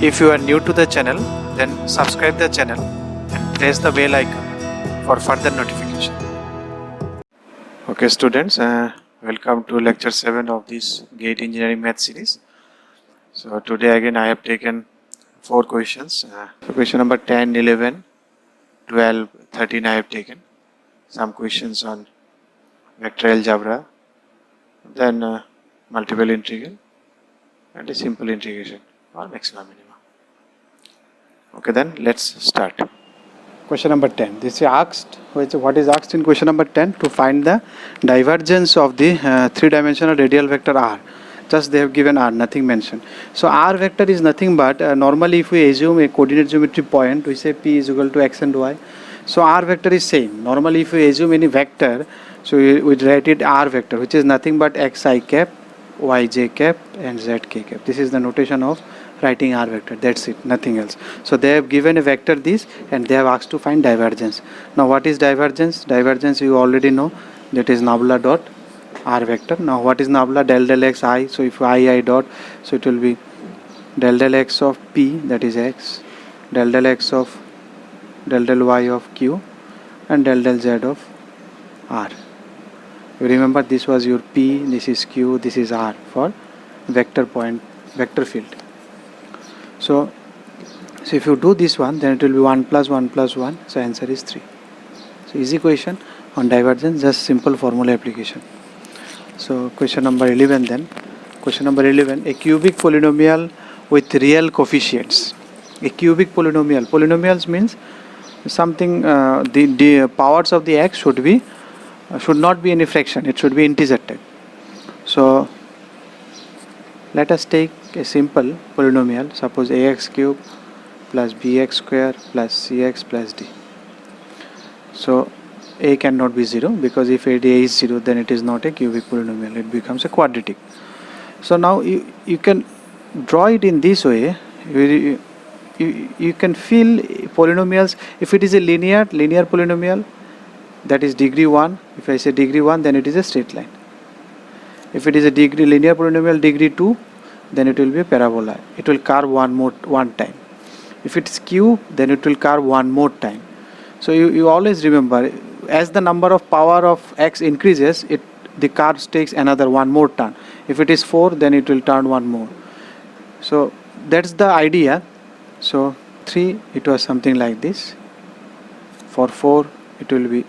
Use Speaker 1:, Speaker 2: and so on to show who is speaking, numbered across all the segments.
Speaker 1: If you are new to the channel, then subscribe the channel and press the bell icon for further notification. Okay students, welcome to lecture 7 of this GATE Engineering Math series. So today again I have taken 4 questions. So question number 10, 11, 12, 13 I have taken. Some questions on vector algebra, then multiple integral and a simple integration or maxima minima. Okay, then let's start. Question number 10. This is asked, what is asked in question number 10? To find the divergence of the three-dimensional radial vector r. Just they have given r, nothing mentioned. So r vector is nothing but, normally if we assume a coordinate geometry point, we say p is equal to x and y. So r vector is same. Normally if we assume any vector, so we write it r vector, which is nothing but xi cap, yj cap and zk cap. This is the notation of writing r vector. That's it, nothing else. So they have given a vector this and they have asked to find divergence. Now what is divergence? Divergence you already know, that is nabla dot r vector. Now what is nabla? Del x I. So if I dot, so it will be del x of p, that is x, del x of del y of q and del z of r. You remember this was your p, this is q, this is r for vector point, vector field. So if you do this one, then it will be 1 plus 1 plus 1. So answer is 3. So easy question on divergence, just simple formula application. So question number 11 then. Question number 11, a cubic polynomial with real coefficients. A cubic polynomial. Polynomials means something, the powers of the x should not be any fraction. It should be integer type. So let us take a simple polynomial, suppose ax cube plus bx square plus cx plus d. So a cannot be 0 because if a is 0 then it is not a cubic polynomial, it becomes a quadratic. So now you can draw it in this way. You can feel polynomials. If it is a linear polynomial, that is degree 1. If I say degree 1, then it is a straight line. If it is a linear polynomial degree 2, then it will be a parabola. It will curve one time. If it's cube, then it will curve one more time. So you always remember, as the number of power of x increases, the curve takes another one more turn. If it is 4, then it will turn one more. So that's the idea. So 3, it was something like this. For 4, it will be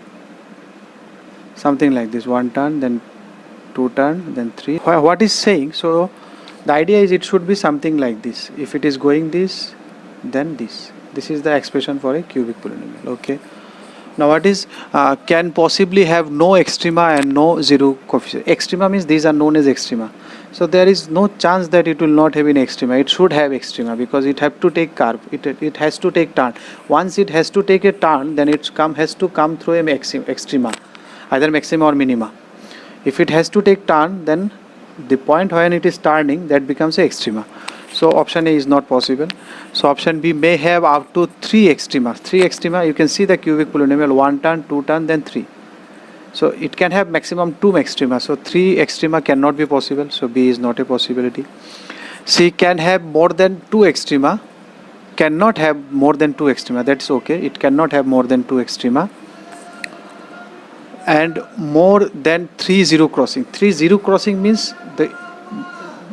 Speaker 1: something like this, 1 turn, then 2 turn, then 3. What is saying? So the idea is it should be something like this. If it is going this, then this. This is the expression for a cubic polynomial. Okay. Now what is can possibly have no extrema and no zero coefficient. Extrema means these are known as extrema. So there is no chance that it will not have an extrema. It should have extrema because it have to take curve. It has to take turn. Once it has to take a turn, then it has to come through an extrema, either maxima or minima. If it has to take turn, then the point when it is turning, that becomes a extrema. So option A is not possible. So option B may have up to 3 extrema. 3 extrema, you can see the cubic polynomial, 1 turn, 2 turn, then 3. So it can have maximum 2 extrema. So 3 extrema cannot be possible. So B is not a possibility. C can have more than 2 extrema. Cannot have more than 2 extrema. That's okay. It cannot have more than 2 extrema. And more than 3 zero crossing. 3 zero crossing means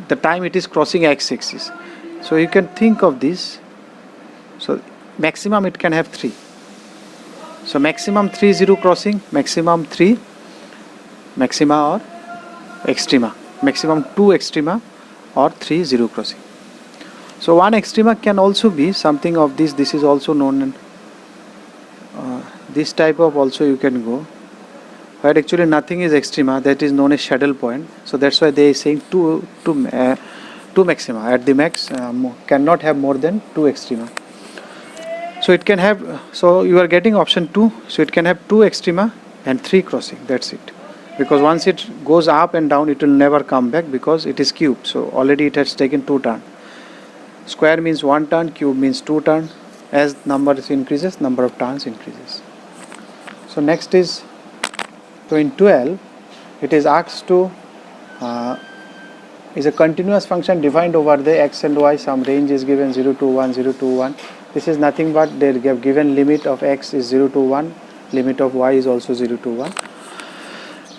Speaker 1: the time it is crossing x-axis. So you can think of this. So maximum it can have 3. So maximum 3 zero crossing, maximum 3 maxima or extrema, maximum 2 extrema or 3 zero crossing. So one extrema can also be something of this. This is also known, this type of also you can go. But actually nothing is extrema, that is known as saddle point. So that's why they are saying two maxima. At the max cannot have more than 2 extrema. So it can have, so you are getting option 2. So it can have 2 extrema and 3 crossing. That's it. Because once it goes up and down, it will never come back because it is cube. So already it has taken 2 turn. Square means 1 turn, cube means 2 turn. As number increases, number of turns increases. So next is, so in 12, it is asked to
Speaker 2: is a continuous function defined over the x and y. Some range is given 0 to 1, 0 to 1. This is nothing but they have given limit of x is 0 to 1, limit of y is also 0 to 1,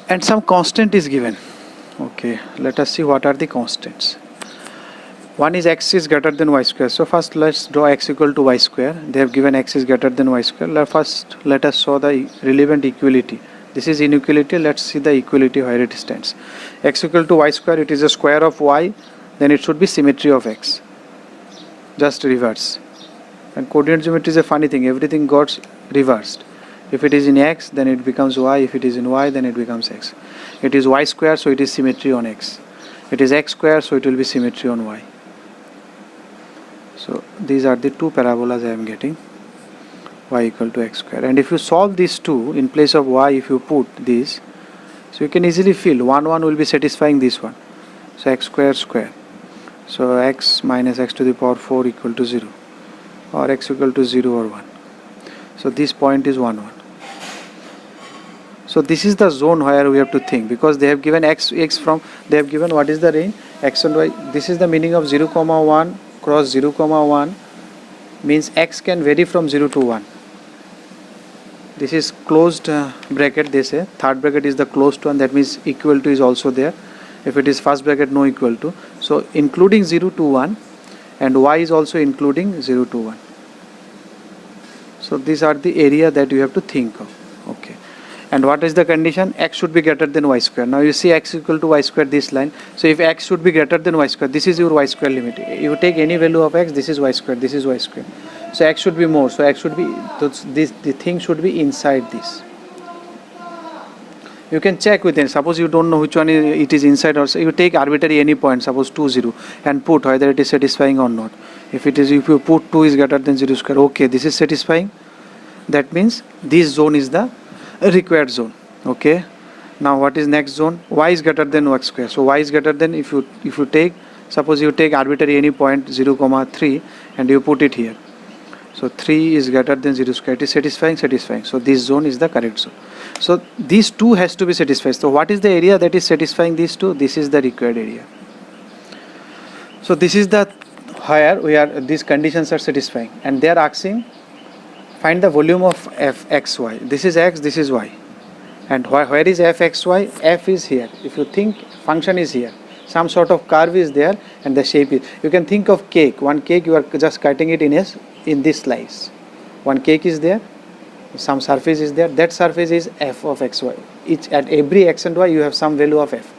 Speaker 2: and some constant is given. Okay, let us see what are the constants. One is x is greater than y square. So first let's draw x equal to y square. They have given x is greater than y square. First let us show the relevant equality. This is inequality. Let's see the equality where it stands. X equal to y square, it is a square of y, then it should be symmetry of x. Just reverse. And coordinate geometry is a funny thing. Everything got reversed. If it is in x, then it becomes y. If it is in y, then it becomes x. It is y square, so it is symmetry on x. It is x square, so it will be symmetry on y. So these are the two parabolas I am getting. Y equal to x square. And if you solve these two, in place of y, if you put this, so you can easily feel 1 will be satisfying this one. So x square square. So x minus x to the power 4 equal to 0. Or x equal to 0 or 1. So this point is 1. So this is the zone where we have to think, because they have given x from, they have given what is the range, x and y. This is the meaning of 0, 1 cross 0, 1 means x can vary from 0 to 1. This is closed bracket, they say. Third bracket is the closed one, that means equal to is also there. If it is first bracket, no equal to. So including 0 to 1, and y is also including 0 to 1. So these are the area that you have to think of. Okay. And what is the condition? X should be greater than y square. Now you see x equal to y square, this line. So if x should be greater than y square, this is your y square limit. You take any value of x, this is y square, this is y square. So x should be more. So x should be, the thing should be inside this. You can check within. Suppose you don't know which one it is inside, or you take arbitrary any point, suppose 2, 0, and put whether it is satisfying or not. If you put 2 is greater than 0 square, okay, this is satisfying. That means this zone is the required zone. Okay. Now what is next zone? Y is greater than x square. So y is greater than, if you take, suppose you take arbitrary any point 0, 3, and you put it here. So 3 is greater than 0 square. It is satisfying. So this zone is the correct zone. So these two has to be satisfied. So what is the area that is satisfying these two? This is the required area. So this is the where these conditions are satisfying, and they are asking find the volume of fxy. This is x, this is y, and where is fxy? F is here. If you think function is here, some sort of curve is there, and the shape is. You can think of cake. One cake, you are just cutting it in this slice. One cake is there. Some surface is there. That surface is f of xy. At every x and y, you have some value of f.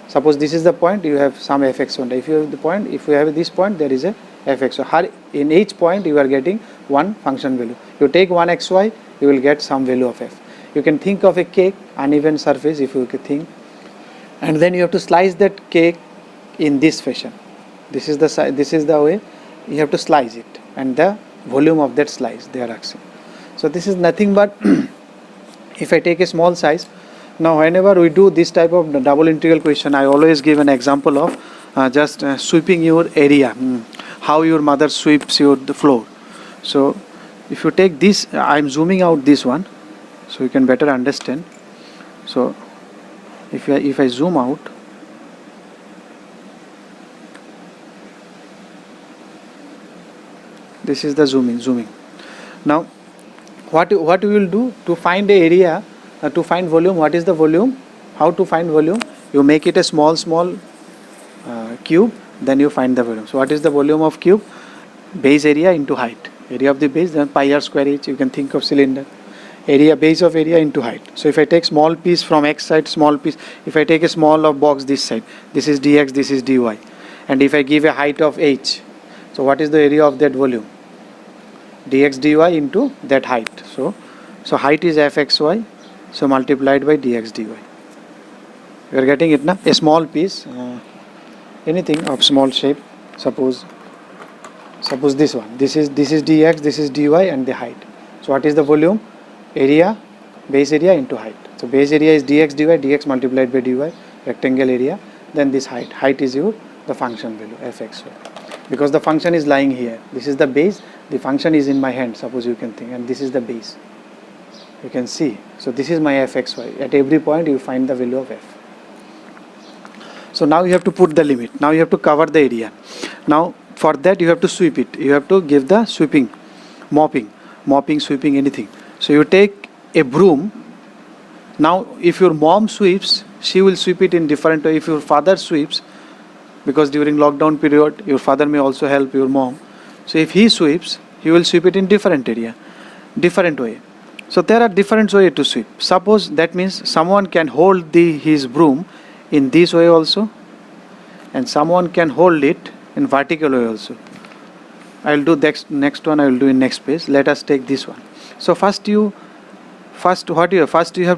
Speaker 2: Suppose this is the point, you have some fx1. If you have the point, if you have this point, there is a fx. So in each point, you are getting one function value. You take one xy, you will get some value of f. You can think of a cake, uneven surface, if you think, and then you have to slice that cake in this fashion. This is the way you have to slice it, and the volume of that slice they are asking. So this is nothing but if I take a small size. Now whenever we do this type of double integral question, I always give an example of just sweeping your area, how your mother sweeps the floor. So if you take this, I am zooming out this one so you can better understand. So if I zoom out, this is the zooming. Now what we will do to find the area, to find volume, what is the volume? How to find volume? You make it a small cube, then you find the volume. So what is the volume of cube? Base area into height. Area of the base, then pi r square h. You can think of cylinder. Area, base of area into height. So if I take small piece from x side, small piece, if I take a small of box this side, this is dx, this is dy, and if I give a height of h, so what is the area of that volume? Dx dy into that height. So height is fxy, so multiplied by dx dy. You are getting it now? A small piece, anything of small shape. Suppose this one. This is dx, this is dy, and the height. So what is the volume? Area, base area into height. So base area is dx dy, dx multiplied by dy, rectangle area. Then this height. Height is the function value fxy. Because the function is lying here. This is the base. The function is in my hand. Suppose you can think, and this is the base. You can see. So this is my fxy. At every point you find the value of f. So now you have to put the limit. Now you have to cover the area. Now for that you have to sweep it. You have to give the sweeping, mopping, sweeping, anything. So you take a broom. Now if your mom sweeps, she will sweep it in different way. If your father sweeps, because during lockdown period your father may also help your mom. So if he sweeps, he will sweep it in different area, different way. So there are different way to sweep. Suppose that means someone can hold his broom in this way also, and someone can hold it in vertical way also. I will do next one. I will do in next page. Let us take this one. So first you have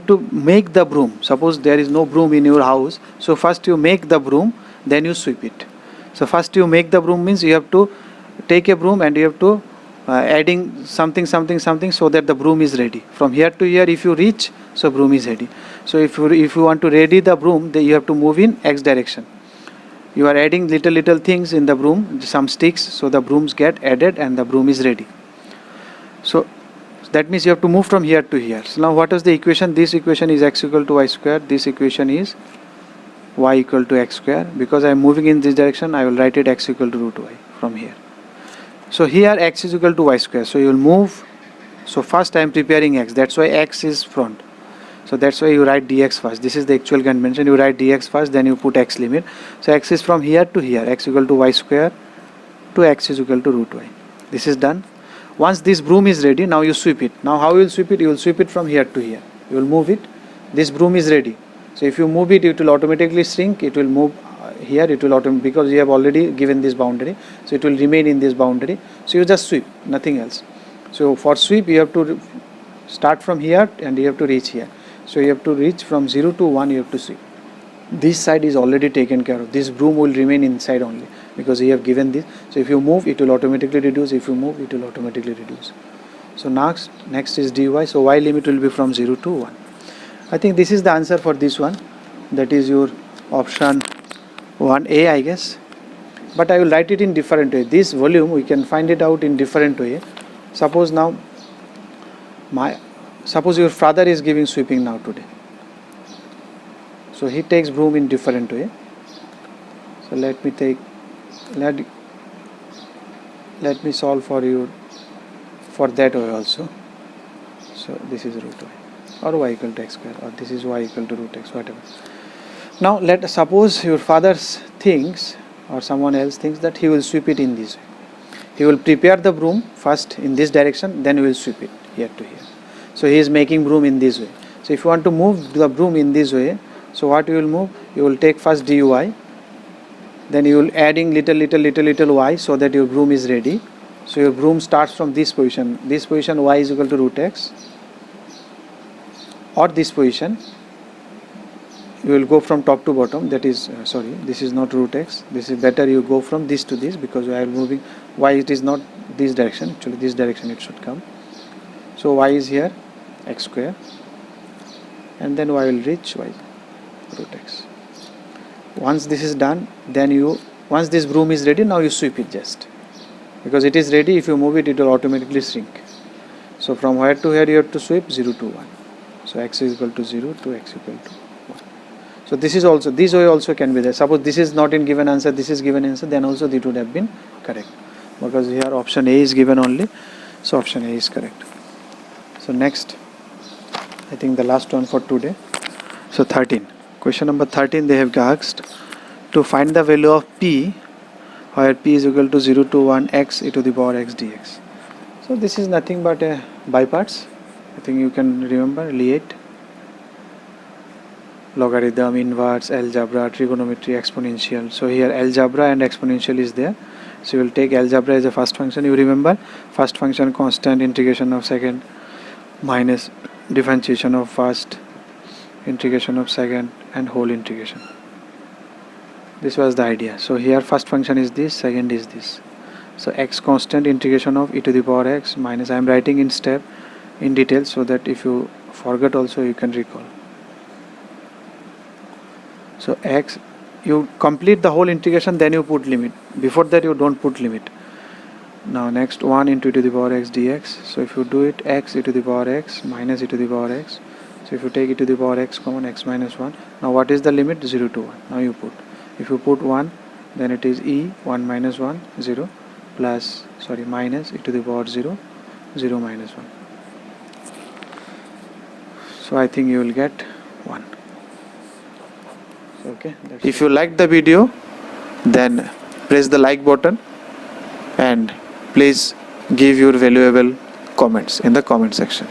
Speaker 2: to make the broom. Suppose there is no broom in your house. So first you make the broom, then you sweep it. So first you make the broom means you have to take a broom and you have to adding something so that the broom is ready. From here to here, if you reach, so broom is ready. So if you want to ready the broom, then you have to move in X direction. You are adding little things in the broom, some sticks, so the brooms get added and the broom is ready. So that means you have to move from here to here. So now what is the equation? This equation is x equal to y square. This equation is y equal to x square. Because I am moving in this direction, I will write it x equal to root y from here. So here x is equal to y square. So you will move. So first I am preparing x. That's why x is front. So that's why you write dx first. This is the actual convention. You write dx first, then you put x limit. So x is from here to here. X equal to y square to x is equal to root y. This is done. Once this broom is ready, now you sweep it. Now how you will sweep it? You will sweep it from here to here. You will move it. This broom is ready. So if you move it, it will automatically shrink. It will move here. It will automatically, because you have already given this boundary. So it will remain in this boundary. So you just sweep, nothing else. So for sweep, you have to start from here and you have to reach here. So you have to reach from 0 to 1, you have to sweep. This side is already taken care of. This broom will remain inside only because you have given this. So if you move, it will automatically reduce. If you move, it will automatically reduce. So next is dy. So y limit will be from 0 to 1. I think this is the answer for this one. That is your option 1A, I guess. But I will write it in different way. This volume, we can find it out in different way. Suppose now, suppose your father is giving sweeping now today. So he takes broom in different way. So let me solve for you for that way also. So this is root y or y equal to x square, or this is y equal to root x, whatever. Now let suppose your father thinks or someone else thinks that he will sweep it in this way. He will prepare the broom first in this direction, then he will sweep it here to here. So he is making broom in this way. So if you want to move the broom in this way, so what you will move? You will take first dy, then you will adding little y so that your broom is ready. So your broom starts from this position. This position y is equal to root x, or this position. You will go from top to bottom. That is this is not root x. This is better. You go from this to this because I am moving y. It is not this direction. Actually, this direction it should come. So y is here, x square, and then y will reach y root x. Once this is done, then once this broom is ready, now you sweep it just. Because it is ready, if you move it, it will automatically shrink. So from here to here, you have to sweep 0 to 1. So x is equal to 0 to x equal to 1. So this way also can be there. Suppose this is not in given answer, this is given answer, then also it would have been correct. Because here option A is given only, so option A is correct. So next, I think the last one for today. So 13. Question number 13, they have asked to find the value of p, where p is equal to 0 to 1 x e to the power x dx. So this is nothing but a by parts. I think you can remember Liet, logarithm, inverse, algebra, trigonometry, exponential. So here algebra and exponential is there. So you will take algebra as a first function. You remember first function constant, integration of second, minus differentiation of first, integration of second, and whole integration. This was the idea. So here first function is this, second is this. So x constant, integration of e to the power x minus, I am writing in step in detail so that if you forget also you can recall. So x, you complete the whole integration, then you put limit. Before that you don't put limit. Now next 1 into e to the power x dx. So if you do it, x e to the power x minus e to the power x. So if you take e to the power x common, x minus 1. Now what is the limit? 0 to 1. Now you put. If you put 1, then it is e 1 minus 1 0 plus minus e to the power 0 0 minus 1. So I think you will get 1. Okay.
Speaker 1: If you liked the video, then press the like button and please give your valuable comments in the comment section.